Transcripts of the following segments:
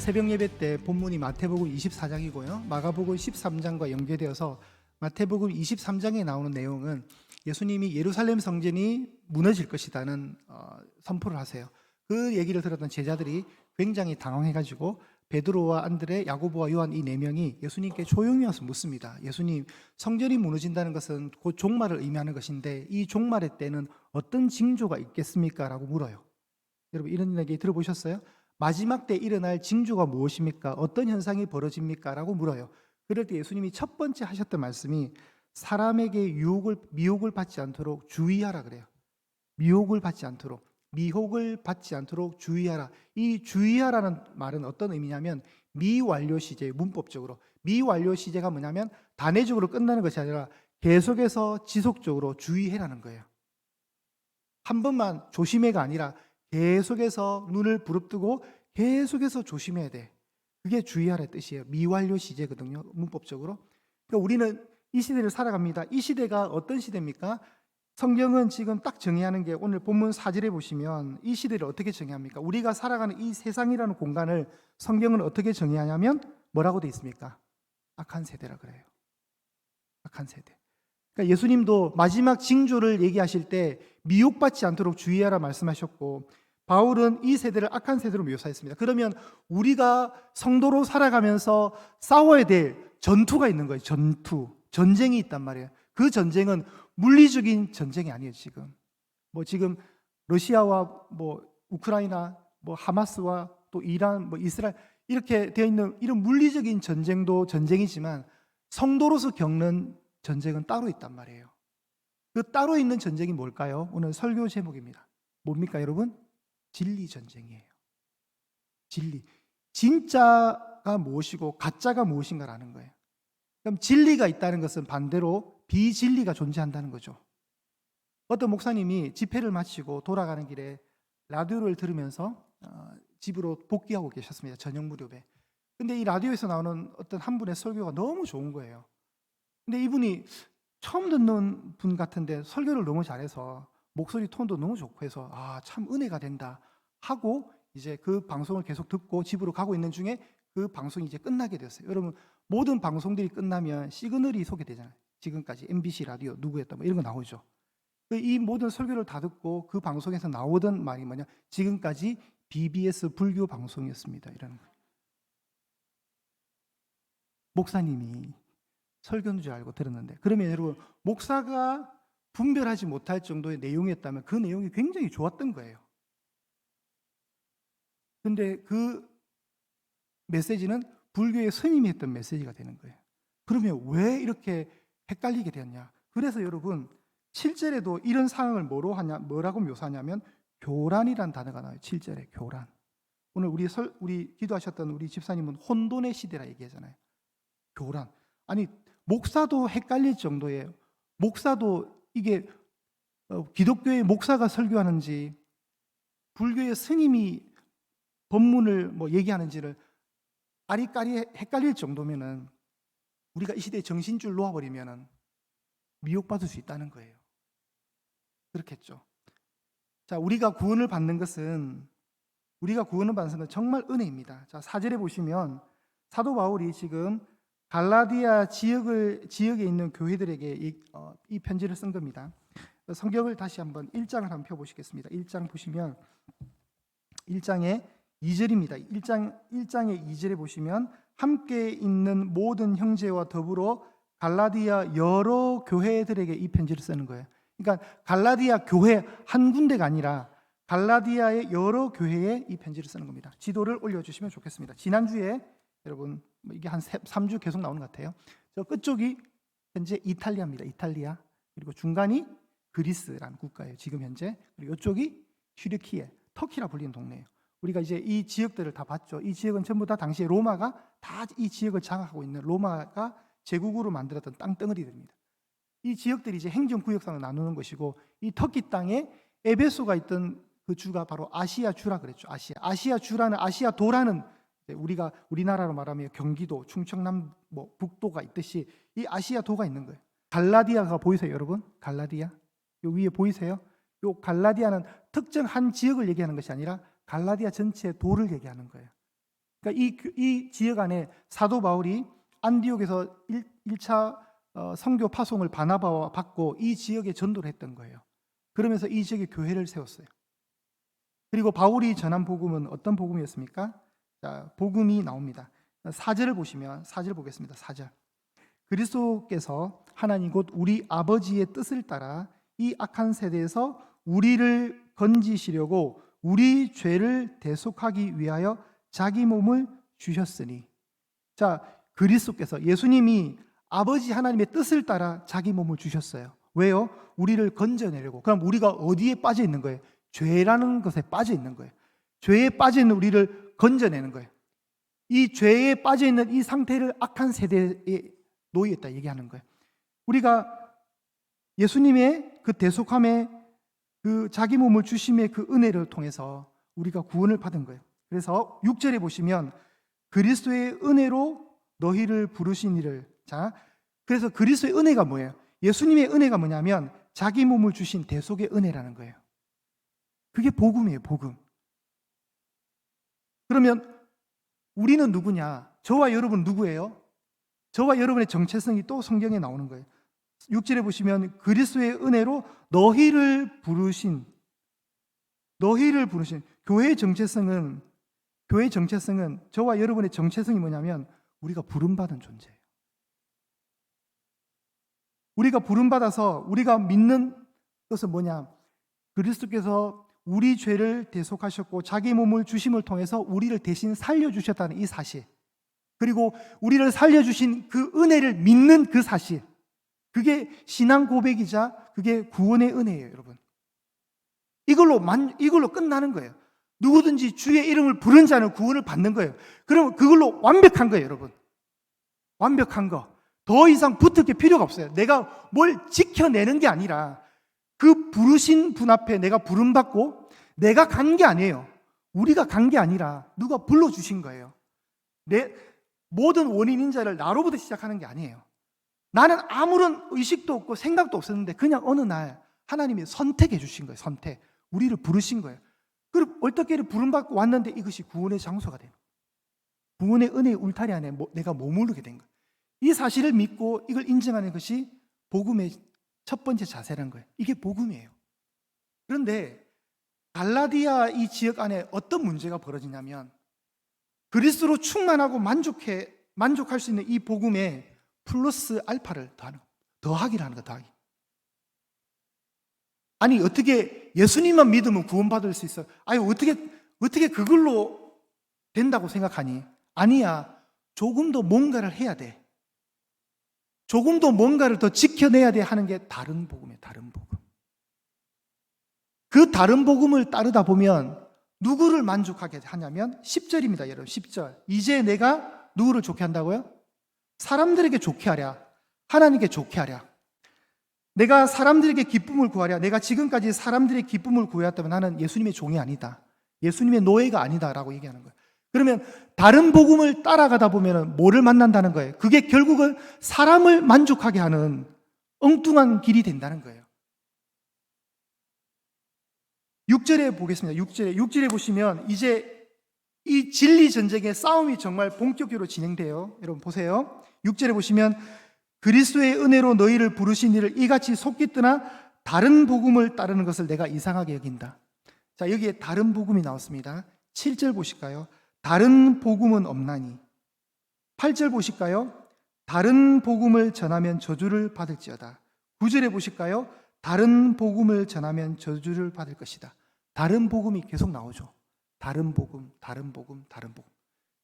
새벽 예배 때 본문이 마태복음 24장이고요. 마가복음 13장과 연계되어서 마태복음 23장에 나오는 내용은 예수님이 예루살렘 성전이 무너질 것이라는 선포를 하세요. 그 얘기를 들었던 제자들이 굉장히 당황해가지고 베드로와 안드레, 야고보와 요한 이 네 명이 예수님께 조용히 와서 묻습니다. 예수님, 성전이 무너진다는 것은 곧 종말을 의미하는 것인데 이 종말의 때는 어떤 징조가 있겠습니까? 라고 물어요. 여러분 이런 얘기 들어보셨어요? 마지막 때 일어날 징조가 무엇입니까? 어떤 현상이 벌어집니까? 라고 물어요. 그럴 때 예수님이 첫 번째 하셨던 말씀이 사람에게 미혹을 받지 않도록 주의하라 그래요. 미혹을 받지 않도록 주의하라. 이 주의하라는 말은 어떤 의미냐면 미완료 시제, 문법적으로 미완료 시제가 뭐냐면 단회적으로 끝나는 것이 아니라 계속해서 지속적으로 주의해라는 거예요. 한 번만 조심해가 아니라 계속해서 눈을 부릅뜨고 계속해서 조심해야 돼. 그게 주의하라는 뜻이에요. 미완료 시제거든요, 문법적으로. 그러니까 우리는 이 시대를 살아갑니다. 이 시대가 어떤 시대입니까? 성경은 지금 딱 정의하는 게 오늘 본문 4절에 보시면 이 시대를 어떻게 정의합니까? 우리가 살아가는 이 세상이라는 공간을 성경은 어떻게 정의하냐면 뭐라고 돼 있습니까? 악한 세대라 그래요. 악한 세대. 그러니까 예수님도 마지막 징조를 얘기하실 때 미혹받지 않도록 주의하라 말씀하셨고, 바울은 이 세대를 악한 세대로 묘사했습니다. 그러면 우리가 성도로 살아가면서 싸워야 될 전투가 있는 거예요. 전쟁이 있단 말이에요. 그 전쟁은 물리적인 전쟁이 아니에요. 지금 러시아와 우크라이나, 하마스와 또 이란, 이스라엘 이렇게 되어 있는 이런 물리적인 전쟁도 전쟁이지만 성도로서 겪는 전쟁은 따로 있단 말이에요. 그 따로 있는 전쟁이 뭘까요? 오늘 설교 제목입니다. 뭡니까 여러분? 진리 전쟁이에요. 진리. 진짜가 무엇이고 가짜가 무엇인가라는 거예요. 그럼 진리가 있다는 것은 반대로 비진리가 존재한다는 거죠. 어떤 목사님이 집회를 마치고 돌아가는 길에 라디오를 들으면서 집으로 복귀하고 계셨습니다. 저녁 무렵에. 근데 이 라디오에서 나오는 어떤 한 분의 설교가 너무 좋은 거예요. 근데 이분이 처음 듣는 분 같은데 설교를 너무 잘해서 목소리 톤도 너무 좋고 해서 참 은혜가 된다 하고 이제 그 방송을 계속 듣고 집으로 가고 있는 중에 그 방송이 이제 끝나게 되었어요. 여러분 모든 방송들이 끝나면 시그널이 소개되잖아요. 지금까지 MBC 라디오 누구였다 이런 거 나오죠. 이 모든 설교를 다 듣고 그 방송에서 나오던 말이 뭐냐? 지금까지 BBS 불교 방송이었습니다. 이라는 거예요. 목사님이 설교인 줄 알고 들었는데, 그러면 여러분 목사가 분별하지 못할 정도의 내용이었다면 그 내용이 굉장히 좋았던 거예요. 근데 그 메시지는 불교의 스님이 했던 메시지가 되는 거예요. 그러면 왜 이렇게 헷갈리게 되었냐? 그래서 여러분 7절에도 이런 상황을 뭐라고 묘사하냐면 교란이란 단어가 나와요. 7절에 교란. 오늘 우리 기도하셨던 우리 집사님은 혼돈의 시대라 얘기하잖아요. 교란. 아니 목사도 헷갈릴 정도예요. 목사도 이게 기독교의 목사가 설교하는지 불교의 스님이 법문을 얘기하는지를 아리까리 헷갈릴 정도면은 우리가 이 시대에 정신줄 놓아버리면은 미혹받을 수 있다는 거예요. 그렇겠죠. 자, 우리가 구원을 받는 것은 정말 은혜입니다. 자, 4절에 보시면 사도 바울이 지금 갈라디아 지역에 있는 교회들에게 이 편지를 쓴 겁니다. 성경을 다시 한번 1장을 한번 펴보시겠습니다. 1장 보시면 1장의 2절입니다. 1장의 2절에 보시면 함께 있는 모든 형제와 더불어 갈라디아 여러 교회들에게 이 편지를 쓰는 거예요. 그러니까 갈라디아 교회 한 군데가 아니라 갈라디아의 여러 교회에 이 편지를 쓰는 겁니다. 지도를 올려주시면 좋겠습니다. 지난주에 여러분 이게 한 3주 계속 나오는 것 같아요. 저 끝쪽이 현재 이탈리아입니다. 이탈리아. 그리고 중간이 그리스라는 국가예요. 지금 현재. 그리고 이쪽이 튀르키예, 터키라 불리는 동네예요. 우리가 이제 이 지역들을 다 봤죠. 이 지역은 전부 다 당시에 로마가 다 이 지역을 장악하고 있는 로마가 제국으로 만들었던 땅덩어리들입니다. 이 지역들이 이제 행정구역상을 나누는 것이고 이 터키 땅에 에베소가 있던 그 주가 바로 아시아 주라 그랬죠. 아시아 주라는 아시아 도라는 우리가 우리나라로 말하면 경기도, 충청남, 북도가 있듯이 이 아시아 도가 있는 거예요. 갈라디아가 보이세요, 여러분? 갈라디아? 요 위에 보이세요? 요 갈라디아는 특정 한 지역을 얘기하는 것이 아니라 갈라디아 전체의 도를 얘기하는 거예요. 그러니까 이 지역 안에 사도 바울이 안디옥에서 1차 선교 파송을 바나바와 받고 이 지역에 전도를 했던 거예요. 그러면서 이 지역에 교회를 세웠어요. 그리고 바울이 전한 복음은 어떤 복음이었습니까? 자, 복음이 나옵니다. 4절을 보시면 4절 보겠습니다. 4절. 그리스도께서 하나님 곧 우리 아버지의 뜻을 따라 이 악한 세대에서 우리를 건지시려고 우리 죄를 대속하기 위하여 자기 몸을 주셨으니. 자, 그리스도께서, 예수님이 아버지 하나님의 뜻을 따라 자기 몸을 주셨어요. 왜요? 우리를 건져내려고. 그럼 우리가 어디에 빠져 있는 거예요? 죄라는 것에 빠져 있는 거예요. 죄에 빠져 있는 우리를 건져내는 거예요. 이 죄에 빠져 있는 이 상태를 악한 세대에 놓여 있다 얘기하는 거예요. 우리가 예수님의 그 대속함의 그 자기 몸을 주심의 그 은혜를 통해서 우리가 구원을 받은 거예요. 그래서 6절에 보시면 그리스도의 은혜로 너희를 부르신 이를. 자, 그래서 그리스도의 은혜가 뭐예요? 예수님의 은혜가 뭐냐면 자기 몸을 주신 대속의 은혜라는 거예요. 그게 복음이에요, 복음. 그러면 우리는 누구냐? 저와 여러분 누구예요? 저와 여러분의 정체성이 또 성경에 나오는 거예요. 6절에 보시면 그리스도의 은혜로 너희를 부르신 교회의 정체성은 저와 여러분의 정체성이 뭐냐면 우리가 부름받은 존재예요. 우리가 부름받아서 우리가 믿는 것은 뭐냐? 그리스도께서 우리 죄를 대속하셨고 자기 몸을 주심을 통해서 우리를 대신 살려주셨다는 이 사실, 그리고 우리를 살려주신 그 은혜를 믿는 그 사실, 그게 신앙 고백이자 그게 구원의 은혜예요, 여러분. 이걸로 끝나는 거예요. 누구든지 주의 이름을 부른 자는 구원을 받는 거예요. 그럼 그걸로 완벽한 거예요, 여러분. 완벽한 거. 더 이상 붙을 게 필요가 없어요. 내가 뭘 지켜내는 게 아니라 그 부르신 분 앞에 내가 부름받고 내가 간 게 아니에요. 우리가 간 게 아니라 누가 불러주신 거예요. 내 모든 원인 인자를 나로부터 시작하는 게 아니에요. 나는 아무런 의식도 없고 생각도 없었는데 그냥 어느 날 하나님이 선택해 주신 거예요. 선택. 우리를 부르신 거예요. 그리고 어떻게 부름받고 왔는데 이것이 구원의 장소가 되는 거예요. 구원의 은혜의 울타리 안에 내가 머무르게 된 거예요. 이 사실을 믿고 이걸 인정하는 것이 복음의 첫 번째 자세라는 거예요. 이게 복음이에요. 그런데 갈라디아 이 지역 안에 어떤 문제가 벌어지냐면 그리스도로 충만하고 만족할 수 있는 이 복음에 플러스 알파를 더하기를 하는 거예요. 더하기. 아니 어떻게 예수님만 믿으면 구원받을 수 있어? 아니 어떻게 그걸로 된다고 생각하니? 아니야. 조금 더 뭔가를 해야 돼. 조금 더 뭔가를 더 지켜내야 돼 하는 게 다른 복음이에요. 다른 복음. 그 다른 복음을 따르다 보면 누구를 만족하게 하냐면 10절입니다. 여러분 10절. 이제 내가 누구를 좋게 한다고요? 사람들에게 좋게 하랴. 하나님께 좋게 하랴. 내가 사람들에게 기쁨을 구하랴. 내가 지금까지 사람들의 기쁨을 구해왔다면 나는 예수님의 종이 아니다. 예수님의 노예가 아니다라고 얘기하는 거예요. 그러면 다른 복음을 따라가다 보면 뭐를 만난다는 거예요? 그게 결국은 사람을 만족하게 하는 엉뚱한 길이 된다는 거예요. 6절에 보겠습니다. 6절에 보시면 이제 이 진리 전쟁의 싸움이 정말 본격적으로 진행돼요. 여러분 보세요. 6절에 보시면 그리스도의 은혜로 너희를 부르신 이를 이같이 속기 뜨나 다른 복음을 따르는 것을 내가 이상하게 여긴다. 자, 여기에 다른 복음이 나왔습니다. 7절 보실까요? 다른 복음은 없나니. 8절 보실까요? 다른 복음을 전하면 저주를 받을지어다. 9절에 보실까요? 다른 복음을 전하면 저주를 받을 것이다. 다른 복음이 계속 나오죠. 다른 복음, 다른 복음, 다른 복음.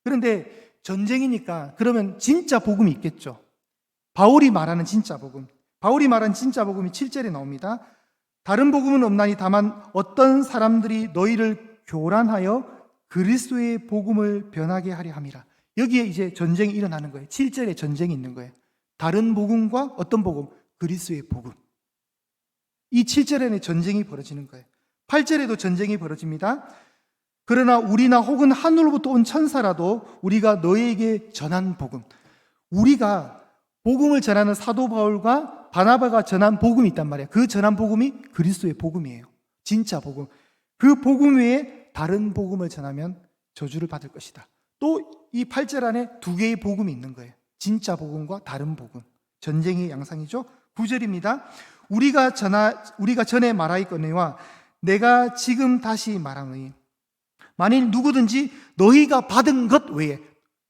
그런데 전쟁이니까 그러면 진짜 복음이 있겠죠. 바울이 말하는 진짜 복음. 바울이 말하는 진짜 복음이 7절에 나옵니다. 다른 복음은 없나니 다만 어떤 사람들이 너희를 교란하여 그리스도의 복음을 변하게 하려 함이라. 여기에 이제 전쟁이 일어나는 거예요. 7절에 전쟁이 있는 거예요. 다른 복음과 어떤 복음? 그리스도의 복음. 이 7절에는 전쟁이 벌어지는 거예요. 8절에도 전쟁이 벌어집니다. 그러나 우리나 혹은 하늘로부터 온 천사라도 우리가 너희에게 전한 복음. 우리가 복음을 전하는 사도 바울과 바나바가 전한 복음이 있단 말이에요. 그 전한 복음이 그리스도의 복음이에요. 진짜 복음. 그 복음 외에 다른 복음을 전하면 저주를 받을 것이다. 또 이 8절 안에 두 개의 복음이 있는 거예요. 진짜 복음과 다른 복음. 전쟁의 양상이죠. 9절입니다. 우리가 전에 말하였거니와 내가 지금 다시 말하노니 만일 누구든지 너희가 받은 것 외에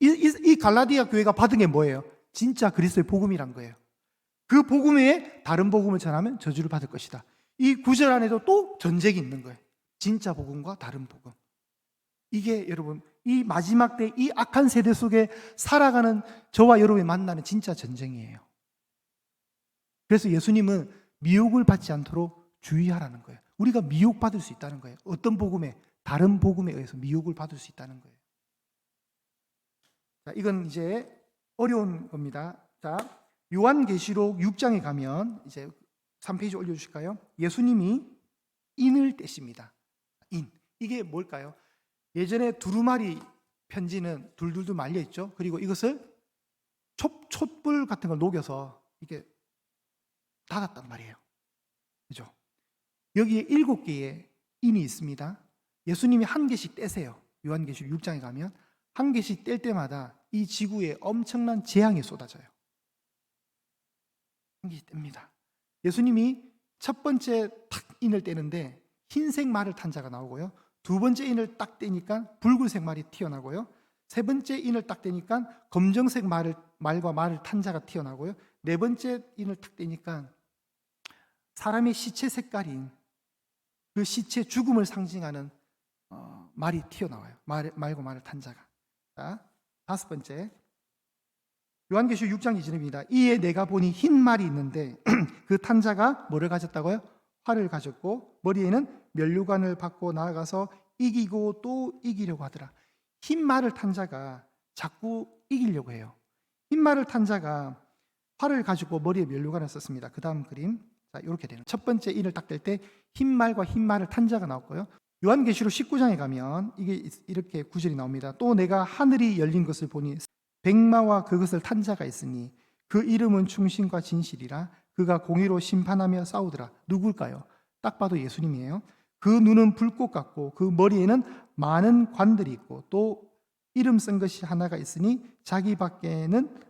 이 갈라디아 교회가 받은 게 뭐예요? 진짜 그리스도의 복음이란 거예요. 그 복음 외에 다른 복음을 전하면 저주를 받을 것이다. 이 9절 안에도 또 전쟁이 있는 거예요. 진짜 복음과 다른 복음. 이게 여러분 이 마지막 때 이 악한 세대 속에 살아가는 저와 여러분이 만나는 진짜 전쟁이에요. 그래서 예수님은 미혹을 받지 않도록 주의하라는 거예요. 우리가 미혹받을 수 있다는 거예요. 어떤 복음에? 다른 복음에 의해서 미혹을 받을 수 있다는 거예요. 자, 이건 이제 어려운 겁니다. 자, 요한계시록 6장에 가면 이제 3페이지 올려주실까요? 예수님이 인을 떼십니다. 인. 이게 뭘까요? 예전에 두루마리 편지는 둘둘둘 말려 있죠. 그리고 이것을 촛불 같은 걸 녹여서 이게 닫았단 말이에요. 그죠? 여기에 7개의 인이 있습니다. 예수님이 한 개씩 떼세요. 요한계시록 6장에 가면 한 개씩 뗄 때마다 이 지구에 엄청난 재앙이 쏟아져요. 한 개씩 뗍니다. 예수님이 첫 번째 탁 인을 떼는데 흰색 말을 탄 자가 나오고요. 두 번째 인을 딱 떼니까 붉은색 말이 튀어나고요. 세 번째 인을 딱 떼니까 검정색 말과 말을 탄 자가 튀어나고요. 네 번째 인을 딱 떼니까 사람의 시체 색깔인 그 시체 죽음을 상징하는 말이 튀어나와요. 말과 말을 탄 자가. 자, 다섯 번째 요한계시록 6장 2절입니다. 이에 내가 보니 흰 말이 있는데 그 탄 자가 뭐를 가졌다고요? 활을 가졌고 머리에는 면류관을 받고 나아가서 이기고 또 이기려고 하더라. 흰 말을 탄 자가 자꾸 이기려고 해요. 흰 말을 탄 자가 활을 가지고 머리에 면류관을 썼습니다. 그 다음 그림, 자, 이렇게 되는. 첫 번째 인을 딱 뗄 때 흰 말과 흰 말을 탄 자가 나왔고요. 요한계시록 19장에 가면 이게 이렇게 구절이 나옵니다. 또 내가 하늘이 열린 것을 보니 백마와 그것을 탄 자가 있으니 그 이름은 충신과 진실이라. 그가 공의로 심판하며 싸우더라. 누굴까요? 딱 봐도 예수님이에요. 그 눈은 불꽃 같고 그 머리에는 많은 관들이 있고 또 이름 쓴 것이 하나가 있으니 자기밖에는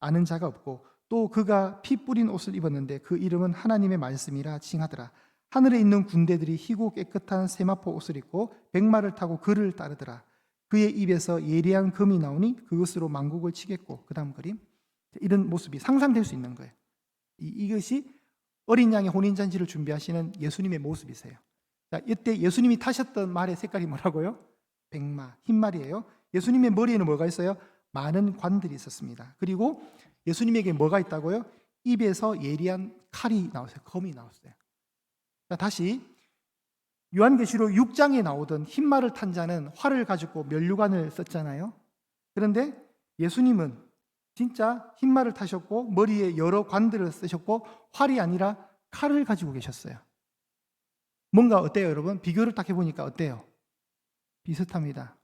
아는 자가 없고 또 그가 피 뿌린 옷을 입었는데 그 이름은 하나님의 말씀이라 칭하더라. 하늘에 있는 군대들이 희고 깨끗한 세마포 옷을 입고 백마를 타고 그를 따르더라. 그의 입에서 예리한 금이 나오니 그것으로 만국을 치겠고. 그 다음 그림, 이런 모습이 상상될 수 있는 거예요. 이것이 어린 양의 혼인잔치를 준비하시는 예수님의 모습이세요. 자, 이때 예수님이 타셨던 말의 색깔이 뭐라고요? 백마, 흰 말이에요. 예수님의 머리에는 뭐가 있어요? 많은 관들이 있었습니다. 그리고 예수님에게 뭐가 있다고요? 입에서 예리한 칼이 나왔어요. 검이 나왔어요. 자, 다시 요한계시록 6장에 나오던 흰 말을 탄 자는 활을 가지고 면류관을 썼잖아요. 그런데 예수님은 진짜 흰 말을 타셨고 머리에 여러 관들을 쓰셨고 활이 아니라 칼을 가지고 계셨어요. 뭔가 어때요, 여러분? 비교를 딱 해보니까 어때요? 비슷합니다.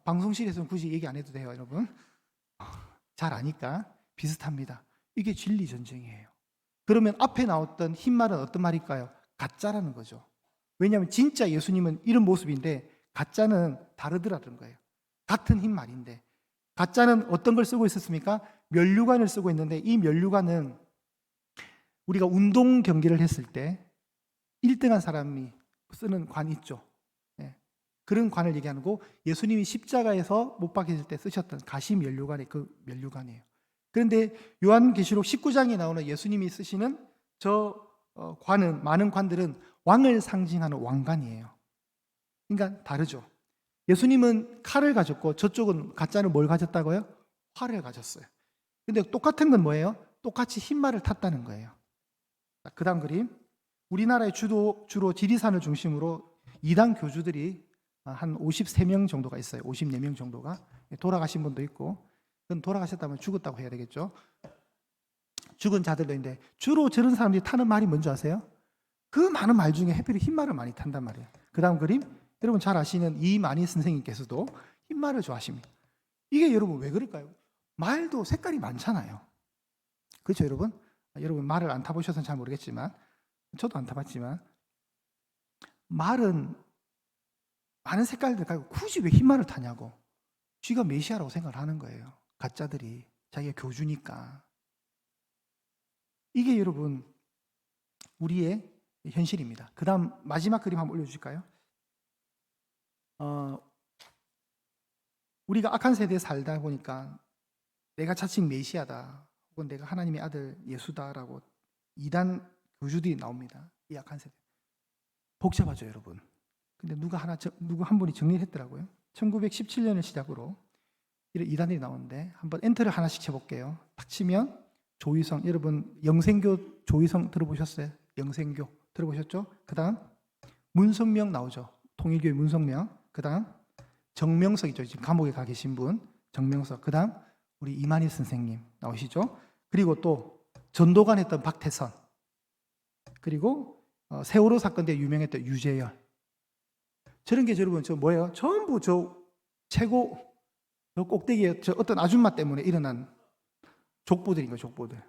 방송실에서는 굳이 얘기 안 해도 돼요, 여러분. 잘 아니까 비슷합니다. 이게 진리 전쟁이에요. 그러면 앞에 나왔던 흰 말은 어떤 말일까요? 가짜라는 거죠. 왜냐하면 진짜 예수님은 이런 모습인데 가짜는 다르더라는 거예요. 같은 흰 말인데 가짜는 어떤 걸 쓰고 있었습니까? 면류관을 쓰고 있는데 이 면류관은 우리가 운동 경기를 했을 때 1등한 사람이 쓰는 관 있죠. 네. 그런 관을 얘기하는 거. 예수님이 십자가에서 못 박히실 때 쓰셨던 가시 면류관의 그 면류관이에요. 그런데 요한계시록 19장에 나오는 예수님이 쓰시는 저 관은, 많은 관들은 왕을 상징하는 왕관이에요. 그러니까 다르죠. 예수님은 칼을 가졌고 저쪽은 가짜는 뭘 가졌다고요? 활을 가졌어요. 근데 똑같은 건 뭐예요? 똑같이 흰 말을 탔다는 거예요. 그 다음 그림. 우리나라의 주로 지리산을 중심으로 이단 교주들이 한 53명 정도가 있어요. 54명 정도가. 돌아가신 분도 있고. 그건 돌아가셨다면 죽었다고 해야 되겠죠. 죽은 자들도 있는데 주로 저런 사람들이 타는 말이 뭔지 아세요? 그 많은 말 중에 해필 흰 말을 많이 탄단 말이에요. 그 다음 그림. 여러분 잘 아시는 이만희 선생님께서도 흰 말을 좋아하십니다. 이게 여러분 왜 그럴까요? 말도 색깔이 많잖아요. 그렇죠, 여러분? 여러분 말을 안 타보셔서는 잘 모르겠지만 저도 안 타봤지만 말은 많은 색깔들 가지고 굳이 왜 흰말을 타냐고. 쥐가 메시아라고 생각을 하는 거예요. 가짜들이. 자기가 교주니까. 이게 여러분 우리의 현실입니다. 그 다음 마지막 그림 한번 올려주실까요? 우리가 악한 세대에 살다 보니까 내가 자칭 메시아다 혹은 내가 하나님의 아들 예수다라고 이단 교주들이 나옵니다. 이 악한 세대. 복잡하죠 여러분. 근데 누구 한 분이 정리를 했더라고요. 1917년을 시작으로 이런 이단들이 나오는데 한번 엔터를 하나씩 쳐볼게요. 딱 치면 조이성, 여러분 영생교 조이성 들어보셨어요? 영생교 들어보셨죠? 그 다음 문성명 나오죠. 통일교의 문성명. 그 다음 정명석이죠. 지금 감옥에 가 계신 분 정명석. 그 다음 우리 이만희 선생님 나오시죠. 그리고 또 전도관 했던 박태선. 그리고 세월호 사건 때 유명했던 유재열. 저런 게 여러분 저 뭐예요? 전부 저 최고 저 꼭대기에 저 어떤 아줌마 때문에 일어난 족보들인 거예요. 족보들.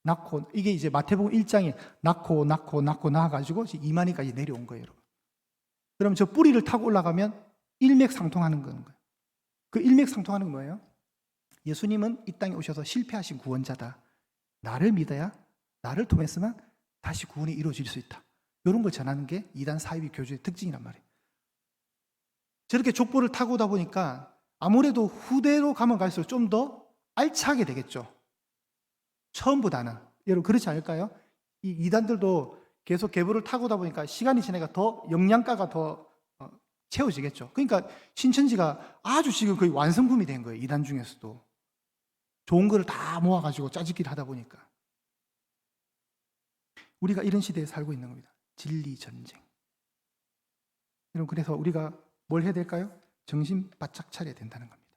낳고 이게 이제 마태복음 1장에 낳고 낳아가지고 이만희까지 내려온 거예요. 여러분. 그럼 저 뿌리를 타고 올라가면 일맥상통하는 거예요. 그 일맥상통하는 건 뭐예요? 예수님은 이 땅에 오셔서 실패하신 구원자다. 나를 믿어야 나를 통해서만 다시 구원이 이루어질 수 있다. 이런 걸 전하는 게 이단 사이비 교주의 특징이란 말이에요. 저렇게 족보를 타고 오다 보니까 아무래도 후대로 가면 갈수록 좀 더 알차게 되겠죠. 처음보다는. 여러분 그렇지 않을까요? 이 이단들도 계속 계보를 타고 오다 보니까 시간이 지나가 더 영양가가 더 채워지겠죠. 그러니까 신천지가 아주 지금 거의 완성품이 된 거예요. 이단 중에서도. 좋은 거를 다 모아가지고 짜집기를 하다 보니까. 우리가 이런 시대에 살고 있는 겁니다. 진리 전쟁. 여러분 그래서 우리가 뭘 해야 될까요? 정신 바짝 차려야 된다는 겁니다.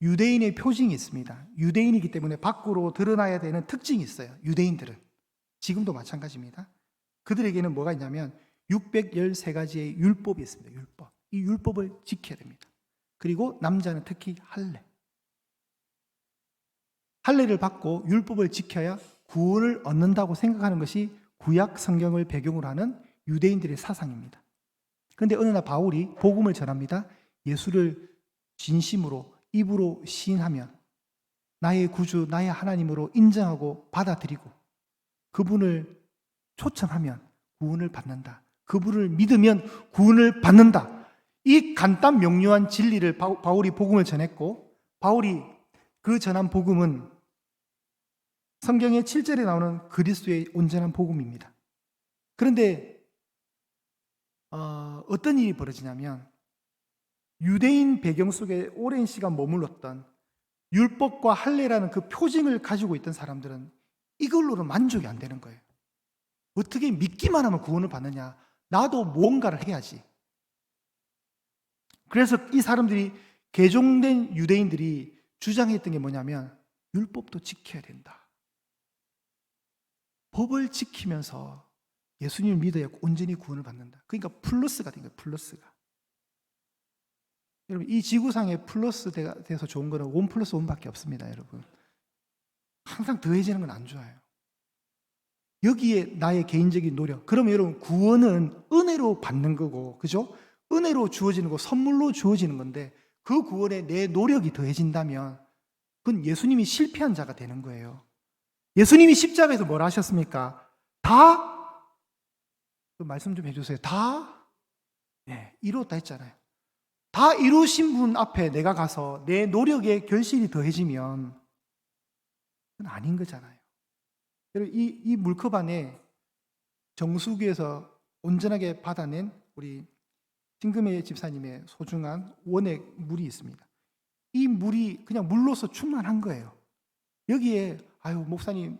유대인의 표징이 있습니다. 유대인이기 때문에 밖으로 드러나야 되는 특징이 있어요. 유대인들은. 지금도 마찬가지입니다. 그들에게는 뭐가 있냐면 613가지의 율법이 있습니다. 율법. 이 율법을 지켜야 됩니다. 그리고 남자는 특히 할례. 할례를 받고 율법을 지켜야 구원을 얻는다고 생각하는 것이 구약 성경을 배경으로 하는 유대인들의 사상입니다. 그런데 어느 날 바울이 복음을 전합니다. 예수를 진심으로 입으로 시인하면 나의 구주, 나의 하나님으로 인정하고 받아들이고 그분을 초청하면 구원을 받는다. 그분을 믿으면 구원을 받는다. 이 간단 명료한 진리를 바울이 복음을 전했고 바울이 그 전한 복음은 성경의 7절에 나오는 그리스도의 온전한 복음입니다. 그런데 어떤 일이 벌어지냐면 유대인 배경 속에 오랜 시간 머물렀던 율법과 할례라는 그 표징을 가지고 있던 사람들은 이걸로는 만족이 안 되는 거예요. 어떻게 믿기만 하면 구원을 받느냐? 나도 무언가를 해야지. 그래서 이 사람들이 개종된 유대인들이 주장했던 게 뭐냐면 율법도 지켜야 된다. 법을 지키면서 예수님을 믿어야 온전히 구원을 받는다. 그러니까 플러스가 된 거예요. 플러스가. 여러분 이 지구상에 플러스가 돼서 좋은 거는 1 플러스 1밖에 없습니다. 여러분 항상 더해지는 건 안 좋아요. 여기에 나의 개인적인 노력. 그러면 여러분 구원은 은혜로 받는 거고, 그죠? 은혜로 주어지는 거, 선물로 주어지는 건데 그 구원에 내 노력이 더해진다면 그건 예수님이 실패한 자가 되는 거예요. 예수님이 십자가에서 뭘 하셨습니까? 다 말씀 좀 해주세요. 다 이루었다 했잖아요. 다 이루신 분 앞에 내가 가서 내 노력에 결실이 더해지면 그건 아닌 거잖아요. 여러분 이 물컵 안에 정수기에서 온전하게 받아낸 우리 신금혜 집사님의 소중한 원액 물이 있습니다. 이 물이 그냥 물로서 충만한 거예요. 여기에 목사님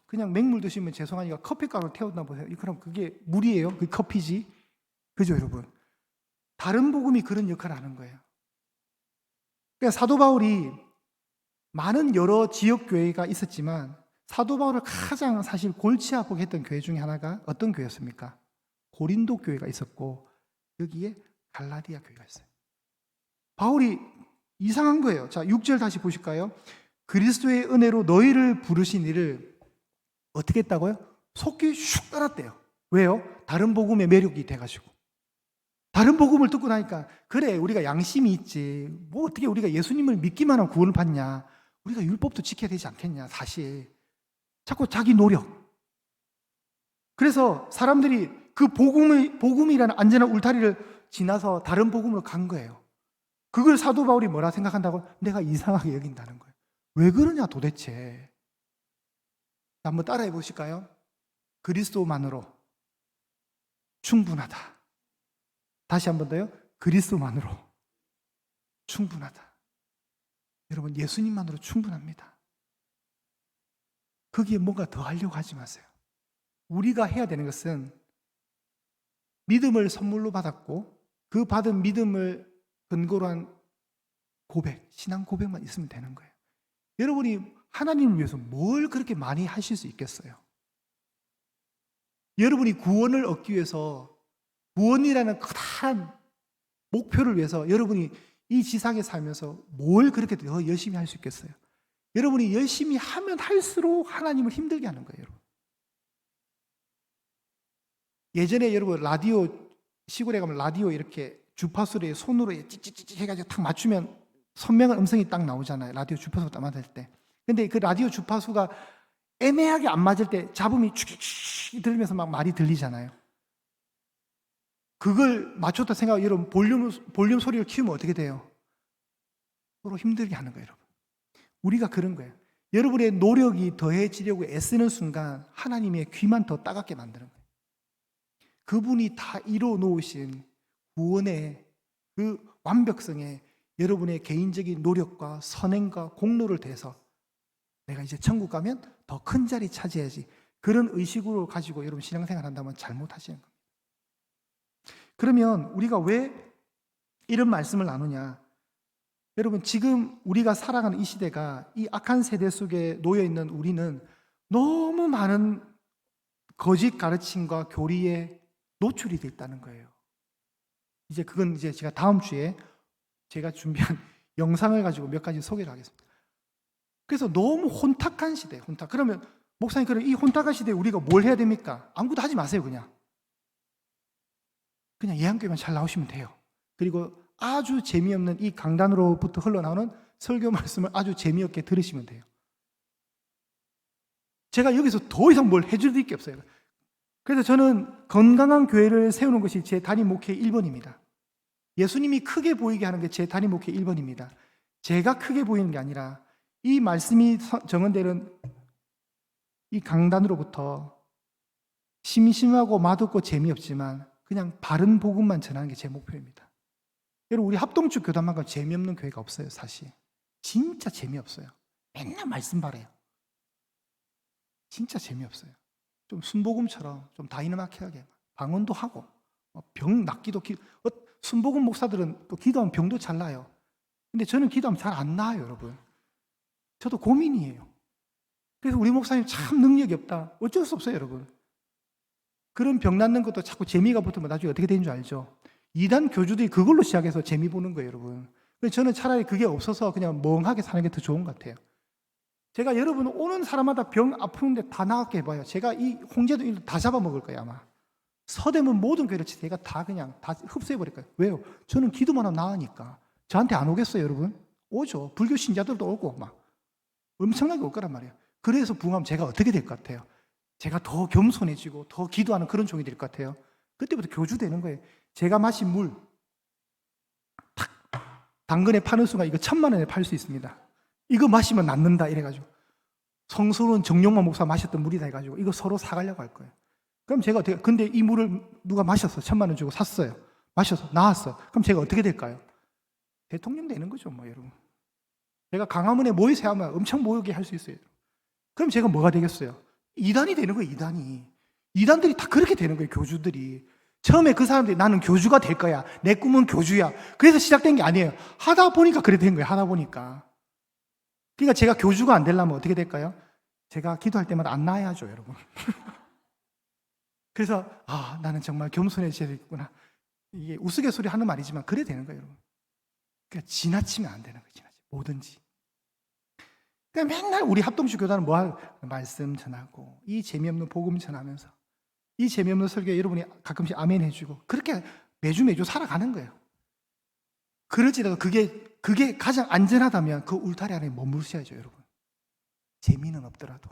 그냥 맹물 드시면 죄송하니까 커피가루 태웠나 보세요. 그럼 그게 물이에요? 그게 커피지? 그죠 여러분? 다른 복음이 그런 역할을 하는 거예요. 그러니까 사도 바울이 많은 여러 지역 교회가 있었지만 사도 바울을 가장 사실 골치 아프게 했던 교회 중에 하나가 어떤 교회였습니까? 고린도 교회가 있었고 여기에 갈라디아 교회가 있어요. 바울이 이상한 거예요. 자, 6절 다시 보실까요? 그리스도의 은혜로 너희를 부르신 이를 어떻게 했다고요? 속기 슉 따랐대요. 왜요? 다른 복음의 매력이 돼가지고. 다른 복음을 듣고 나니까 그래 우리가 양심이 있지 뭐 어떻게 우리가 예수님을 믿기만 하면 구원을 받냐 우리가 율법도 지켜야 되지 않겠냐 사실 자꾸 자기 노력 그래서 사람들이 그 복음이라는 안전한 울타리를 지나서 다른 복음으로 간 거예요. 그걸 사도 바울이 뭐라 생각한다고? 내가 이상하게 여긴다는 거예요. 왜 그러냐 도대체. 한번 따라해 보실까요? 그리스도만으로 충분하다. 다시 한 번 더요. 그리스도만으로 충분하다. 여러분 예수님만으로 충분합니다. 거기에 뭔가 더 하려고 하지 마세요. 우리가 해야 되는 것은 믿음을 선물로 받았고 그 받은 믿음을 근거로 한 고백, 신앙 고백만 있으면 되는 거예요. 여러분이 하나님을 위해서 뭘 그렇게 많이 하실 수 있겠어요? 여러분이 구원을 얻기 위해서 구원이라는 커다란 목표를 위해서 여러분이 이 지상에 살면서 뭘 그렇게 더 열심히 할 수 있겠어요? 여러분이 열심히 하면 할수록 하나님을 힘들게 하는 거예요. 여러분. 예전에 여러분 라디오 시골에 가면 라디오 이렇게 주파수를 손으로 찌찌찌 해가지고 탁 맞추면 선명한 음성이 딱 나오잖아요. 라디오 주파수가 딱 맞을 때. 근데 그 라디오 주파수가 애매하게 안 맞을 때 잡음이 쭉 들리면서 막 말이 들리잖아요. 그걸 맞췄다 생각하고 여러분 볼륨 소리를 키우면 어떻게 돼요? 서로 힘들게 하는 거예요, 여러분. 우리가 그런 거예요. 여러분의 노력이 더해지려고 애쓰는 순간 하나님의 귀만 더 따갑게 만드는 거예요. 그분이 다 이루어 놓으신 구원의 그 완벽성에 여러분의 개인적인 노력과 선행과 공로를 대해서 내가 이제 천국 가면 더 큰 자리 차지해야지 그런 의식으로 가지고 여러분 신앙생활 한다면 잘못하시는 겁니다. 그러면 우리가 왜 이런 말씀을 나누냐? 여러분 지금 우리가 살아가는 이 시대가 이 악한 세대 속에 놓여있는 우리는 너무 많은 거짓 가르침과 교리에 노출이 돼 있다는 거예요. 이제 그건 이제 제가 다음 주에 제가 준비한 영상을 가지고 몇 가지 소개를 하겠습니다. 그래서 너무 혼탁한 시대, 혼탁. 그러면 목사님, 그럼 이 혼탁한 시대에 우리가 뭘 해야 됩니까? 아무것도 하지 마세요, 그냥. 그냥 예한교회만 잘 나오시면 돼요. 그리고 아주 재미없는 이 강단으로부터 흘러나오는 설교 말씀을 아주 재미없게 들으시면 돼요. 제가 여기서 더 이상 뭘 해줄 게 없어요. 그래서 저는 건강한 교회를 세우는 것이 제 단임 목회 1번입니다. 예수님이 크게 보이게 하는 게 제 단임 목회 1번입니다. 제가 크게 보이는 게 아니라 이 말씀이 정언되는 이 강단으로부터 심심하고 맛없고 재미없지만 그냥 바른 복음만 전하는 게 제 목표입니다. 여러분 우리 합동축 교단만큼 재미없는 교회가 없어요. 사실 진짜 재미없어요. 맨날 말씀 바래요. 진짜 재미없어요. 좀 순복음처럼 좀 다이너마키하게 방언도 하고 병 낫기도 순복음 목사들은 또 기도하면 병도 잘 나요. 근데 저는 기도하면 잘 안 나아요, 여러분. 저도 고민이에요. 그래서 우리 목사님 참 능력이 없다. 어쩔 수 없어요, 여러분. 그런 병 낫는 것도 자꾸 재미가 붙으면 나중에 어떻게 되는 줄 알죠? 이단 교주들이 그걸로 시작해서 재미 보는 거예요, 여러분. 그래서 저는 차라리 그게 없어서 그냥 멍하게 사는 게 더 좋은 것 같아요. 제가 여러분 오는 사람마다 병 아프는데 다 나았게 해봐요. 제가 이 홍제도 다 잡아먹을 거예요, 아마. 서대문 모든 교회를 제가 다 그냥 다 흡수해버릴 거예요. 왜요? 저는 기도만 하면 나으니까. 저한테 안 오겠어요, 여러분? 오죠. 불교 신자들도 오고 막 엄청나게 올 거란 말이에요. 그래서 부흥하면 제가 어떻게 될 것 같아요? 제가 더 겸손해지고 더 기도하는 그런 종이 될 것 같아요. 그때부터 교주 되는 거예요. 제가 마신 물 탁 당근에 파는 순간 이거 1,000,000원에 팔 수 있습니다. 이거 마시면 낫는다 이래가지고 성스러운 정용만 목사 마셨던 물이다 해가지고 이거 서로 사가려고 할 거예요. 그럼 제가 어떻게, 근데 이 물을 누가 마셨어. 1,000,000원 주고 샀어요. 마셔서 나았어. 그럼 제가 어떻게 될까요? 대통령 되는 거죠, 뭐, 여러분. 제가 강화문에 모이세 하면 엄청 모이게 할 수 있어요. 그럼 제가 뭐가 되겠어요? 이단이 되는 거예요, 이단이. 이단들이 다 그렇게 되는 거예요, 교주들이. 처음에 그 사람들이 나는 교주가 될 거야. 내 꿈은 교주야. 그래서 시작된 게 아니에요. 하다 보니까 그래 된 거예요, 하다 보니까. 그러니까 제가 교주가 안 되려면 어떻게 될까요? 제가 기도할 때마다 안 나야죠, 여러분. 그래서 나는 정말 겸손해져야 되겠구나. 이게 우스갯소리 하는 말이지만 그래 되는 거예요, 여러분. 그러니까 지나치면 안 되는 거예요, 뭐든지. 그러니까 맨날 우리 합동식 교단은 뭐 하고 말씀 전하고 이 재미없는 복음 전하면서 이 재미없는 설교에 여러분이 가끔씩 아멘 해주고 그렇게 매주 살아가는 거예요. 그럴지라도 그게 가장 안전하다면 그 울타리 안에 머무르셔야죠, 여러분. 재미는 없더라도.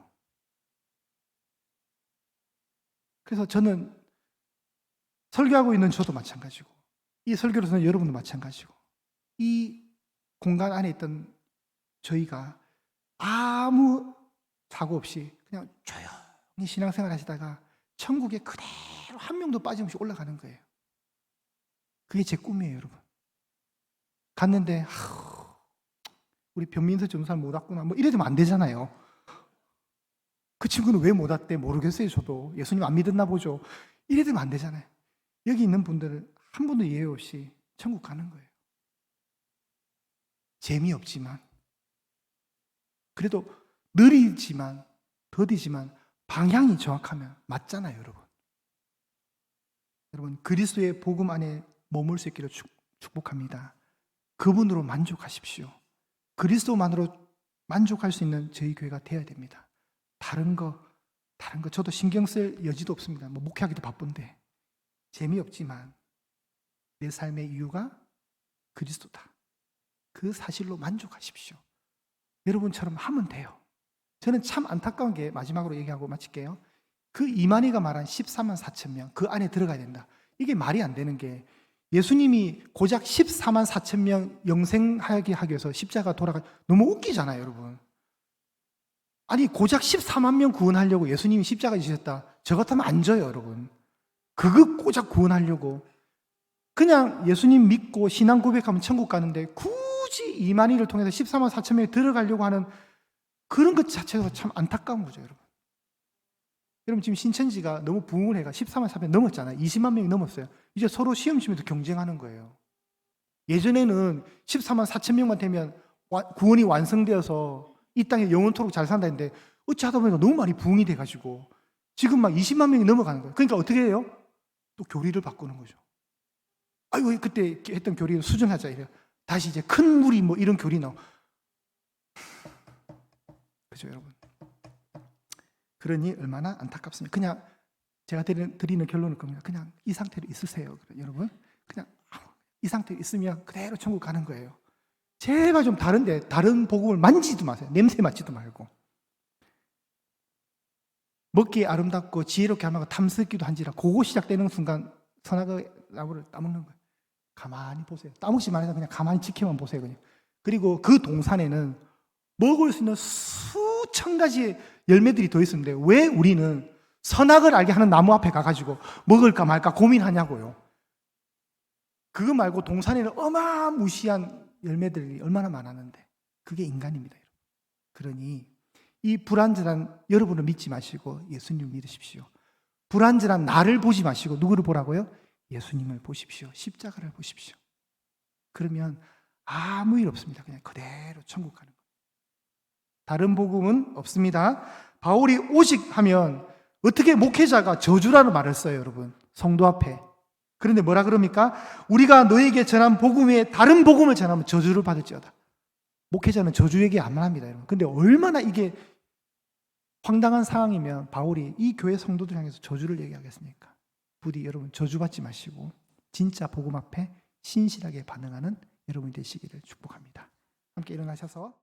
그래서 저는 설교하고 있는 저도 마찬가지고, 이 설교로서는 여러분도 마찬가지고, 이 공간 안에 있던 저희가 아무 사고 없이 그냥 조용히 신앙생활 하시다가 천국에 그대로 한 명도 빠짐없이 올라가는 거예요. 그게 제 꿈이에요, 여러분. 갔는데 우리 변민서 전도사는 못 왔구나 뭐 이래도 안 되잖아요. 그 친구는 왜 못 왔대 모르겠어요. 저도 예수님 안 믿었나 보죠. 이래도 안 되잖아요. 여기 있는 분들은 한 번도 예외 없이 천국 가는 거예요. 재미없지만, 그래도 느리지만 더디지만 방향이 정확하면 맞잖아요, 여러분. 여러분, 그리스도의 복음 안에 머물 수 있기를 축복합니다. 그분으로 만족하십시오. 그리스도만으로 만족할 수 있는 저희 교회가 되어야 됩니다. 다른 거 저도 신경 쓸 여지도 없습니다. 뭐 목회하기도 바쁜데 재미없지만 내 삶의 이유가 그리스도다. 그 사실로 만족하십시오. 여러분처럼 하면 돼요. 저는 참 안타까운 게, 마지막으로 얘기하고 마칠게요. 그 이만희가 말한 14만 4천 명, 그 안에 들어가야 된다. 이게 말이 안 되는 게, 예수님이 고작 14만 4천 명 영생하게 하기 위해서 십자가 너무 웃기잖아요, 여러분. 아니, 고작 14만 명 구원하려고 예수님이 십자가 지셨다. 저 같으면 안 져요, 여러분. 그거 고작 구원하려고. 그냥 예수님 믿고 신앙 고백하면 천국 가는데 굳이 이만희를 통해서 14만 4천 명이 들어가려고 하는 그런 것 자체가 참 안타까운 거죠, 여러분. 여러분, 지금 신천지가 너무 부흥을 해가 14만 4천 명 넘었잖아요. 20만 명이 넘었어요. 이제 서로 시험치면서 경쟁하는 거예요. 예전에는 14만 4천 명만 되면 구원이 완성되어서 이 땅에 영원토록 잘 산다 했는데 어찌 하다 보니까 너무 많이 부흥이 돼가지고 지금 막 20만 명이 넘어가는 거예요. 그러니까 어떻게 해요? 또 교리를 바꾸는 거죠. 아이고, 그때 했던 교리를 수정하자 이래요. 다시 이제 큰 무리 뭐 이런 교리 나오고. 그죠, 여러분? 그러니 얼마나 안타깝습니까? 그냥 제가 드리는 결론은 겁니다. 그냥 이 상태로 있으세요, 여러분. 그냥 이 상태로 있으면 그대로 천국 가는 거예요. 제발 좀 다른 복음을 만지도 마세요. 냄새 맡지도 말고. 먹기에 아름답고 지혜롭게 하면 탐스럽기도 한지라 그거 시작되는 순간 선악의 나무를 따먹는 거예요. 가만히 보세요. 따먹지만 해서 그냥 가만히 지켜만 보세요. 그냥. 그리고 그 동산에는 먹을 수 있는 수천 가지 열매들이 더 있었는데 왜 우리는 선악을 알게 하는 나무 앞에 가가지고 먹을까 말까 고민하냐고요. 그거 말고 동산에는 어마무시한 열매들이 얼마나 많았는데 그게 인간입니다. 그러니 이 불완전한 여러분을 믿지 마시고 예수님을 믿으십시오. 불완전한 나를 보지 마시고 누구를 보라고요? 예수님을 보십시오. 십자가를 보십시오. 그러면 아무 일 없습니다. 그냥 그대로 천국 가는 거예요. 다른 복음은 없습니다. 바울이 오직 하면 어떻게 목회자가 저주라는 말을 써요, 여러분. 성도 앞에. 그런데 뭐라 그럽니까? 우리가 너에게 전한 복음 외에 다른 복음을 전하면 저주를 받을지어다. 목회자는 저주 얘기 안 합니다, 여러분. 근데 얼마나 이게 황당한 상황이면 바울이 이 교회 성도들 향해서 저주를 얘기하겠습니까? 부디 여러분 저주받지 마시고 진짜 복음 앞에 신실하게 반응하는 여러분이 되시기를 축복합니다. 함께 일어나셔서